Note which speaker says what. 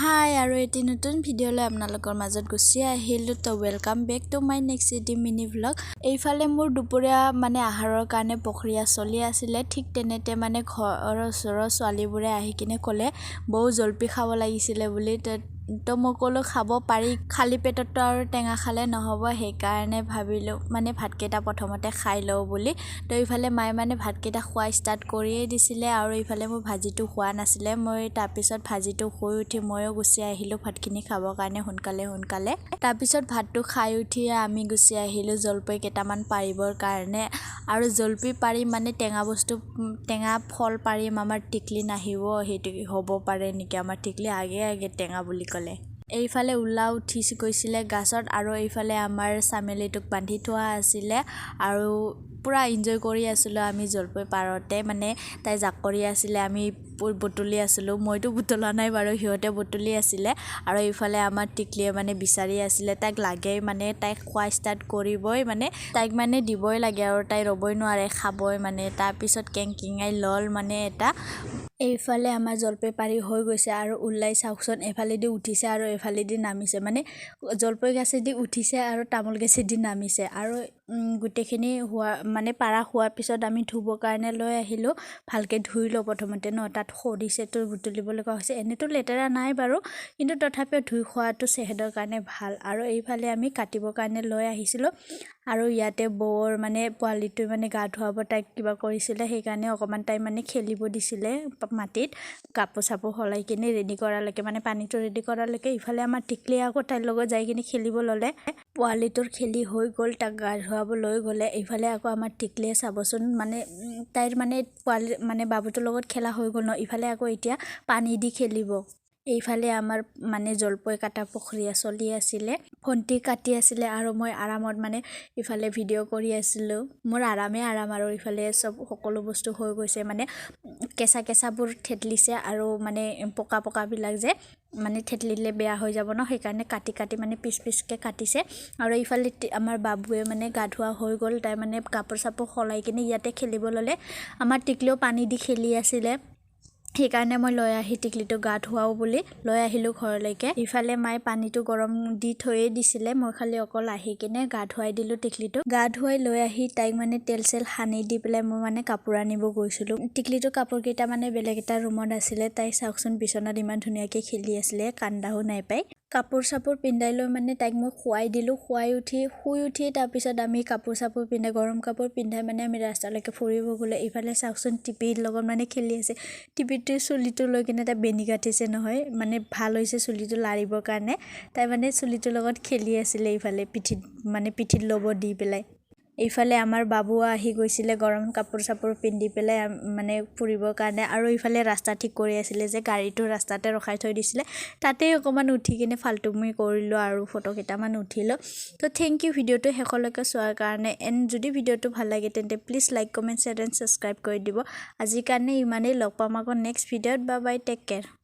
Speaker 1: হাই আৰু এটি নতুন ভিডিঅ'লৈ আপোনালোকৰ মাজত গুচি আহিলোঁ তো welcome back to my next এটি মিনি ভ্লগ। এইফালে মোৰ দুপৰীয়া মানে আহাৰৰ কাৰণে প্ৰক্ৰিয়া চলি আছিলে। ঠিক তেনেতে মানে ঘৰৰ ওচৰৰ ছোৱালীবোৰে আহি কিনে ক'লে বৌ জলপি খাব লাগিছিলে বুলি। তো মই ক'লো খাব পাৰি, খালী পেটততো আৰু টেঙা খালে নহ'ব, সেইকাৰণে ভাবিলোঁ মানে ভাতকেইটা প্ৰথমতে খাই লওঁ বুলি। তো এইফালে মায়ে মানে ভাতকেইটা খোৱা ষ্টাৰ্ট কৰিয়ে দিছিলে আৰু এইফালে মোৰ ভাজিটো হোৱা নাছিলে। মই তাৰপিছত ভাজিটো হৈ উঠি ময়ো গুচি আহিলোঁ ভাতখিনি খাবৰ কাৰণে সোনকালে। তাৰপিছত ভাতটো খাই উঠি আমি গুচি আহিলোঁ জলপাই কেইটামান পাৰিবৰ কাৰণে। আৰু জলপি পাৰি মানে টেঙা ফল পাৰিম, আমাৰ টিকলি নাহিব, সেইটো হ'ব পাৰে নেকি, আমাৰ টিকলি আগে টেঙা বুলি ক'লে। এইফালে উলা উঠি গৈছিলে গাছত আৰু এইফালে আমাৰ চামেলিটোক বান্ধি থোৱা আছিলে আৰু পুৰা এনজয় কৰি আছিলোঁ আমি জলপাই পাৰতে। মানে তাই জাকৰি আছিলে, আমি বুটলি আছিলোঁ, মইতো বুটলা নাই বাৰু, সিহঁতে বুটলি আছিলে। আৰু এইফালে আমাৰ টিকলিয়ে মানে বিচাৰি আছিলে, তাইক লাগেই মানে, তাইক খোৱা ষ্টাৰ্ট কৰিবই মানে, তাইক মানে দিবই লাগে আৰু তাই ৰ'বই নোৱাৰে, খাবই মানে। তাৰপিছত কেংকিঙাই ল'ল মানে এটা। এইফালে আমাৰ জলপাই পাৰি হৈ গৈছে আৰু ওলাই চাওকচোন, এফালেদি উঠিছে আৰু এফালেদি নামিছে, মানে জলপাই গছেদি উঠিছে আৰু তামোল গছেদি নামিছে। আৰু গোটেইখিনি পাৰা হোৱাৰ পিছত আমি ধুবৰ কাৰণে লৈ আহিলোঁ। ভালকৈ ধুই লওঁ প্ৰথমতে ন, তাত সৰিছেতো বুটলিব লগা হৈছে, এনেতো লেতেৰা নাই বাৰু, কিন্তু তথাপিও ধুই খোৱাটো চেহেতৰ কাৰণে ভাল। আৰু এইফালে আমি কাটিবৰ কাৰণে লৈ আহিছিলোঁ আৰু ইয়াতে বৌৰ মানে পোৱালিটোৱে মানে গা ধুৱাব তাইক কিবা কৰিছিলে, সেইকাৰণে অকণমান টাইম মানে খেলিব দিছিলে মাটিত, কাপোৰ চাপোৰ সলাই কিনে ৰেডি কৰালৈকে, মানে পানীটো ৰেডি কৰালৈকে। ইফালে আমাৰ টিকলি আকৌ তাইৰ লগত যাই কিনে খেলিব ল'লে। পোৱালিটোৰ খেলি হৈ গ'ল, তাক গা ধুৱাব লৈ গ'লে। এইফালে আকৌ আমাৰ টিকলিয়ে চাবচোন, মানে তাইৰ মানে পোৱালি মানে বাবুটোৰ লগত খেলা হৈ গ'ল ন, ইফালে আকৌ এতিয়া পানী দি খেলিব। এইফালে আমাৰ মানে জলপাই কাটা প্ৰক্ৰিয়া চলি আছিলে, ভণ্টি কাটি আছিলে আৰু মই আৰামত মানে ইফালে ভিডিঅ' কৰি আছিলোঁ। মোৰ আৰাম আৰু ইফালে সকলো বস্তু হৈ গৈছে, মানে কেঁচাবোৰ থেতলিছে আৰু মানে পকাবিলাক যে মানে থেতলিলে বেয়া হৈ যাব ন, সেইকাৰণে কাটি মানে পিচকৈ কাটিছে। আৰু ইফালে আমাৰ বাবুৱে মানে গা ধোৱা হৈ গ'ল, তাই মানে কাপোৰ চাপোৰ সলাই কিনে ইয়াতে খেলিব ল'লে। আমাৰ টিকলিও পানী দি খেলি আছিলে, সেইকাৰণে মই লৈ আহি টিকলিটো গা ধুৱাওঁ বুলি লৈ আহিলোঁ ঘৰলৈকে। ইফালে মায়ে পানীটো গৰম দি থৈয়ে দিছিলে, মই খালি অকল আহি কিনে গা ধুৱাই দিলোঁ টিকলিটো। গা ধুৱাই লৈ আহি তাইক মানে তেল চেল সানি দি পেলাই মই মানে কাপোৰ আনিব গৈছিলোঁ। টিকলিটো কাপোৰকেইটা মানে বেলেগ এটা ৰুমত আছিলে, তাই চাওকচোন বিচনাত ইমান ধুনীয়াকৈ খেলি আছিলে, কান্দাও নাই পাই। কাপোৰ চাপোৰ পিন্ধাই লৈ মানে তাইক মই শুৱাই দিলোঁ। শুই উঠি তাৰপিছত আমি কাপোৰ চাপোৰ পিন্ধাই, গৰম কাপোৰ পিন্ধাই মানে আমি ৰাস্তালৈকে ফুৰিব গ'লোঁ। এইফালে চাওকচোন টিপিৰ লগত মানে খেলি আছে, টিপিটোৰ চুলিটো লৈ কিনে তাই বেনি কাটিছে নহয়, মানে ভাল হৈছে চুলিটো লাৰিবৰ কাৰণে। তাই মানে চুলিটোৰ লগত খেলি আছিলে, এইফালে পিঠিত ল'ব দি পেলাই। এইফালে আমাৰ বাবুও আহি গৈছিলে গৰম কাপোৰ চাপোৰ পিন্ধি পেলাই মানে ফুৰিবৰ কাৰণে। আৰু এইফালে ৰাস্তা ঠিক কৰি আছিলে যে, গাড়ীটো ৰাস্তাতে ৰখাই থৈ দিছিলে, তাতেই অকণমান উঠি কিনে ফাল্টুমি কৰিলোঁ আৰু ফটো কেইটামান উঠিলোঁ। তো থেংক ইউ ভিডিঅ'টো শেষলৈকে চোৱাৰ কাৰণে। এণ্ড যদি ভিডিঅ'টো ভাল লাগে তেন্তে please like, comment, share and subscribe কৰি দিব। আজিৰ কাৰণে ইমানেই, লগ পাম আকৌ নেক্সট ভিডিঅ'ত। Bye bye, take care.